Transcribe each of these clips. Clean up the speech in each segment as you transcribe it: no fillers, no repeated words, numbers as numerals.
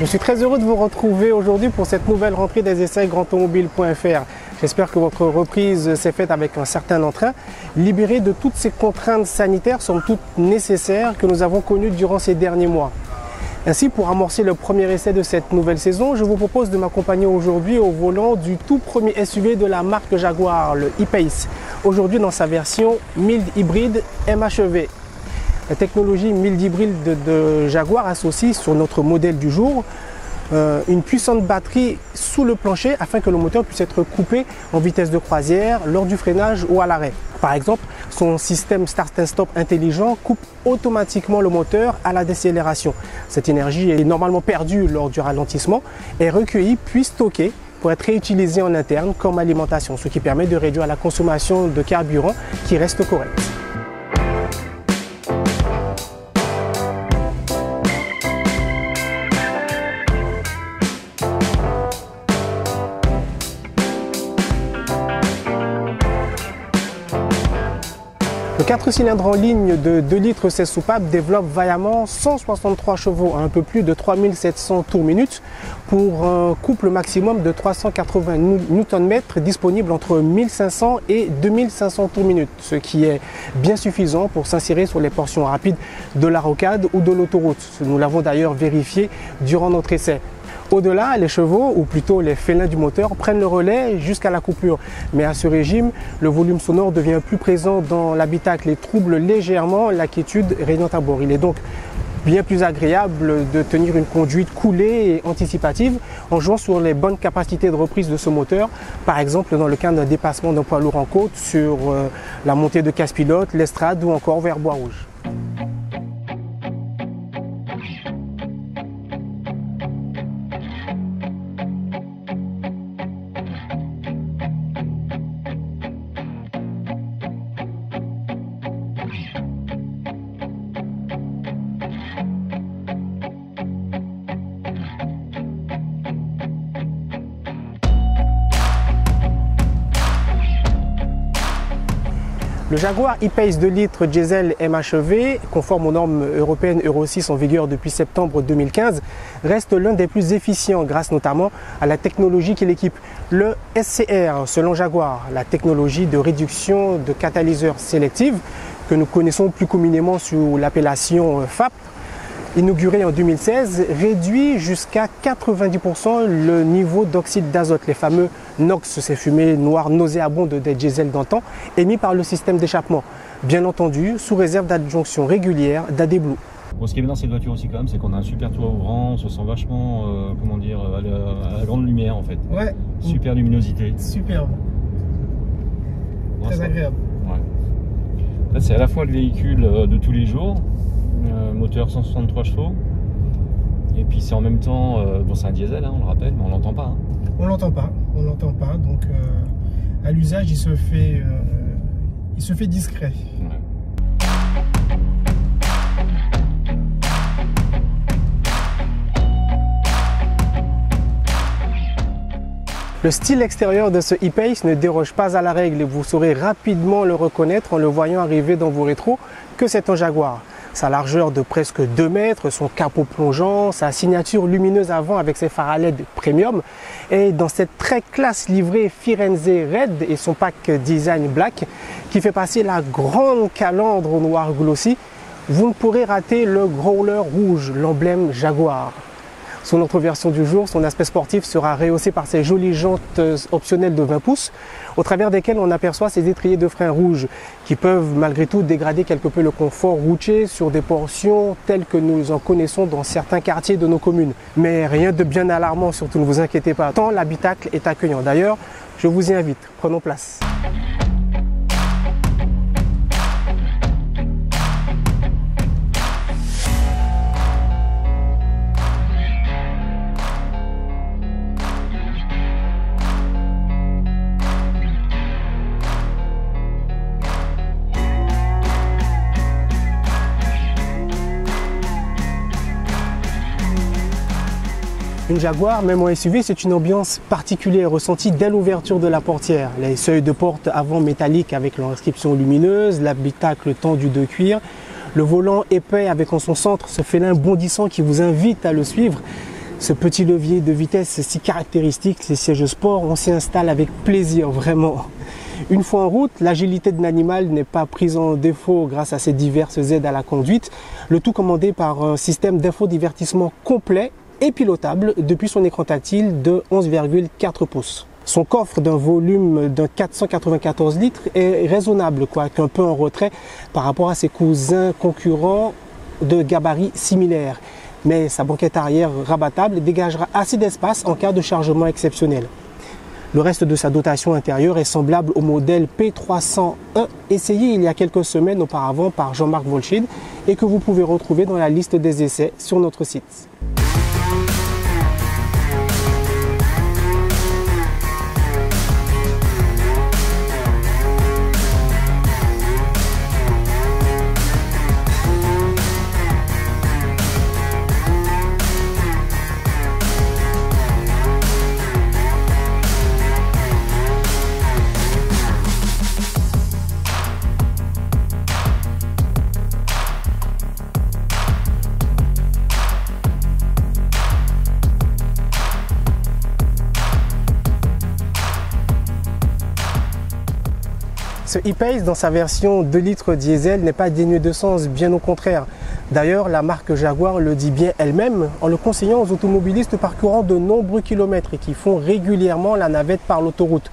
Je suis très heureux de vous retrouver aujourd'hui pour cette nouvelle rentrée des essais grandautomobile.fr. J'espère que votre reprise s'est faite avec un certain entrain, libéré de toutes ces contraintes sanitaires, somme toute nécessaires, que nous avons connues durant ces derniers mois. Ainsi, pour amorcer le premier essai de cette nouvelle saison, je vous propose de m'accompagner aujourd'hui au volant du tout premier SUV de la marque Jaguar, le E-Pace, aujourd'hui dans sa version mild hybride MHEV. La technologie mild hybride de Jaguar associe sur notre modèle du jour une puissante batterie sous le plancher afin que le moteur puisse être coupé en vitesse de croisière, lors du freinage ou à l'arrêt. Par exemple, son système Start and Stop intelligent coupe automatiquement le moteur à la décélération. Cette énergie est normalement perdue lors du ralentissement, est recueillie puis stockée pour être réutilisée en interne comme alimentation, ce qui permet de réduire la consommation de carburant qui reste correcte. Le 4 cylindres en ligne de 2 litres 16 soupapes développe vaillamment 163 chevaux à un peu plus de 3700 tours-minutes pour un couple maximum de 380 Nm disponible entre 1500 et 2500 tours-minutes, ce qui est bien suffisant pour s'insérer sur les portions rapides de la rocade ou de l'autoroute. Nous l'avons d'ailleurs vérifié durant notre essai. Au-delà, les chevaux, ou plutôt les félins du moteur, prennent le relais jusqu'à la coupure. Mais à ce régime, le volume sonore devient plus présent dans l'habitacle et trouble légèrement la quiétude régnante à bord. Il est donc bien plus agréable de tenir une conduite coolée et anticipative en jouant sur les bonnes capacités de reprise de ce moteur, par exemple dans le cadre d'un dépassement d'un poids lourd en côte sur la montée de casse-pilote, l'estrade ou encore vers Bois-Rouge. Le Jaguar E-Pace 2 litres diesel MHEV, conforme aux normes européennes Euro 6 en vigueur depuis septembre 2015, reste l'un des plus efficients grâce notamment à la technologie qui l'équipe. Le SCR, selon Jaguar, la technologie de réduction de catalyseur sélective, que nous connaissons plus communément sous l'appellation FAP, inauguré en 2016, réduit jusqu'à 90% le niveau d'oxyde d'azote, les fameux NOx, ces fumées noires nauséabondes des diesels d'antan, émis par le système d'échappement. Bien entendu, sous réserve d'adjonction régulière d'AdBlue. Bon, ce qui est bien dans cette voiture aussi quand même, c'est qu'on a un super toit ouvrant, on se sent vachement, comment dire, à la grande lumière en fait. Ouais. Super luminosité. Superbe. Ouais, très agréable. Ouais. En fait, c'est à la fois le véhicule de tous les jours, moteur 163 chevaux, et puis c'est en même temps, bon c'est un diesel, hein, on le rappelle, mais on l'entend pas. Hein. On l'entend pas, donc à l'usage il se fait discret. Ouais. Le style extérieur de ce E-Pace ne déroge pas à la règle et vous saurez rapidement le reconnaître en le voyant arriver dans vos rétros que c'est un Jaguar. Sa largeur de presque 2 mètres, son capot plongeant, sa signature lumineuse avant avec ses phares à LED premium et dans cette très classe livrée Firenze Red et son pack design black qui fait passer la grande calandre au noir glossy, vous ne pourrez rater le growler rouge, l'emblème Jaguar. Sur notre version du jour, son aspect sportif sera rehaussé par ses jolies jantes optionnelles de 20 pouces, au travers desquelles on aperçoit ces étriers de frein rouges qui peuvent malgré tout dégrader quelque peu le confort routier sur des portions telles que nous en connaissons dans certains quartiers de nos communes. Mais rien de bien alarmant, surtout ne vous inquiétez pas, tant l'habitacle est accueillant. D'ailleurs, je vous y invite, prenons place. Une Jaguar, même en SUV, c'est une ambiance particulière ressentie dès l'ouverture de la portière. Les seuils de porte avant métalliques avec leur inscription lumineuse, l'habitacle tendu de cuir, le volant épais avec en son centre ce félin bondissant qui vous invite à le suivre. Ce petit levier de vitesse si caractéristique, les sièges sport, on s'y installe avec plaisir, vraiment. Une fois en route, l'agilité de l'animal n'est pas prise en défaut grâce à ces diverses aides à la conduite, le tout commandé par un système d'infodivertissement complet et pilotable depuis son écran tactile de 11,4 pouces. Son coffre d'un volume de 494 litres est raisonnable, quoique un peu en retrait par rapport à ses cousins concurrents de gabarit similaires. Mais sa banquette arrière rabattable dégagera assez d'espace en cas de chargement exceptionnel. Le reste de sa dotation intérieure est semblable au modèle P301 essayé il y a quelques semaines auparavant par Jean-Marc Volchid et que vous pouvez retrouver dans la liste des essais sur notre site. Ce e-Pace dans sa version 2 litres diesel n'est pas dénué de sens, bien au contraire. D'ailleurs, la marque Jaguar le dit bien elle-même en le conseillant aux automobilistes parcourant de nombreux kilomètres et qui font régulièrement la navette par l'autoroute.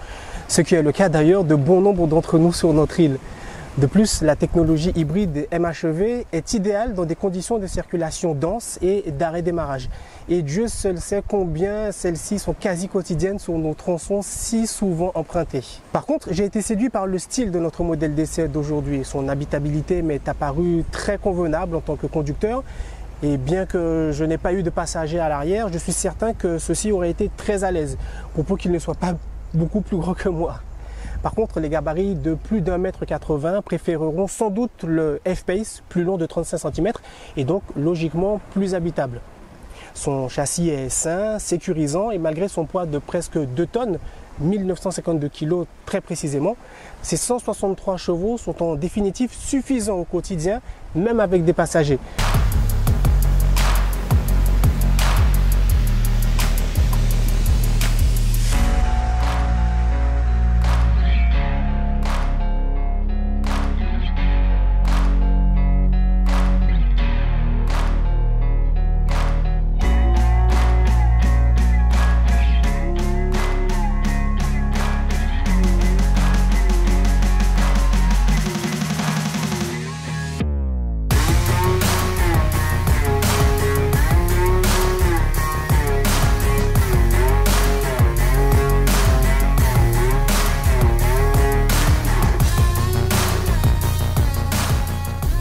Ce qui est le cas d'ailleurs de bon nombre d'entre nous sur notre île. De plus, la technologie hybride MHEV est idéale dans des conditions de circulation dense et d'arrêt-démarrage. Et Dieu seul sait combien celles-ci sont quasi quotidiennes sur nos tronçons si souvent empruntés. Par contre, j'ai été séduit par le style de notre modèle d'essai d'aujourd'hui. Son habitabilité m'est apparue très convenable en tant que conducteur. Et bien que je n'ai pas eu de passagers à l'arrière, je suis certain que ceux-ci auraient été très à l'aise, pour peu qu'ils ne soient pas beaucoup plus grands que moi. Par contre, les gabarits de plus d'1,80 m préféreront sans doute le F-Pace, plus long de 35 cm et donc logiquement plus habitable. Son châssis est sain, sécurisant et malgré son poids de presque 2 tonnes, 1952 kg très précisément, ses 163 chevaux sont en définitive suffisants au quotidien, même avec des passagers.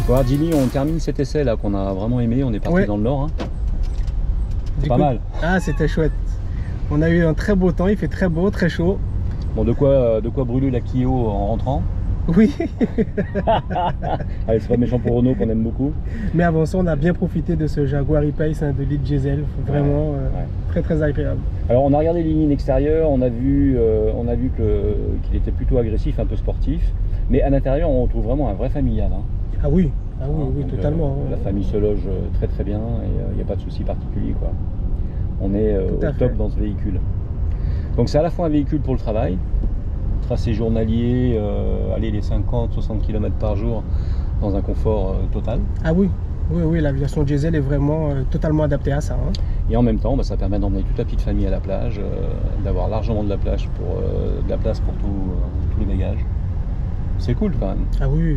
Bon, Jimmy, on termine cet essai là qu'on a vraiment aimé, on est parti dans le Nord. Hein. Pas mal. Ah, c'était chouette. On a eu un très beau temps, il fait très beau, très chaud. Bon, de quoi brûler la Clio en rentrant. Oui. Allez, c'est pas méchant pour Renault qu'on aime beaucoup. Mais avant ça, on a bien profité de ce Jaguar E-Pace de litre diesel, vraiment très très agréable. Alors on a regardé les lignes extérieures, on a vu qu'il était plutôt agressif, un peu sportif. Mais à l'intérieur, on retrouve vraiment un vrai familial. Hein. Ah oui, oui, totalement. La famille se loge très très bien et il n'y a pas de souci particulier, quoi. On est au top dans ce véhicule. Donc c'est à la fois un véhicule pour le travail, tracé journalier, aller les 50-60 km par jour dans un confort total. Ah oui, oui, la version diesel est vraiment totalement adaptée à ça. Hein. Et en même temps, ça permet d'emmener toute la petite famille à la plage, d'avoir largement de la place pour tous les bagages. C'est cool quand même. Ah oui.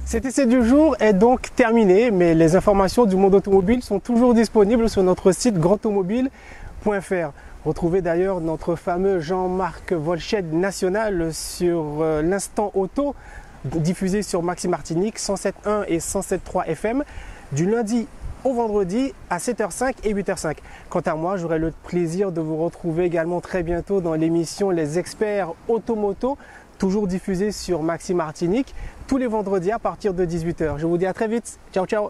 Cet essai du jour est donc terminé, mais les informations du monde automobile sont toujours disponibles sur notre site grandautomobile.fr. Retrouvez d'ailleurs notre fameux Jean-Marc Volchid national sur l'Instant Auto, diffusé sur Maxi Martinique 107.1 et 107.3 FM, du lundi au vendredi à 7h05 et 8h05. Quant à moi, j'aurai le plaisir de vous retrouver également très bientôt dans l'émission Les Experts Automoto, toujours diffusé sur Maxi Martinique tous les vendredis à partir de 18 h. Je vous dis à très vite. Ciao, ciao.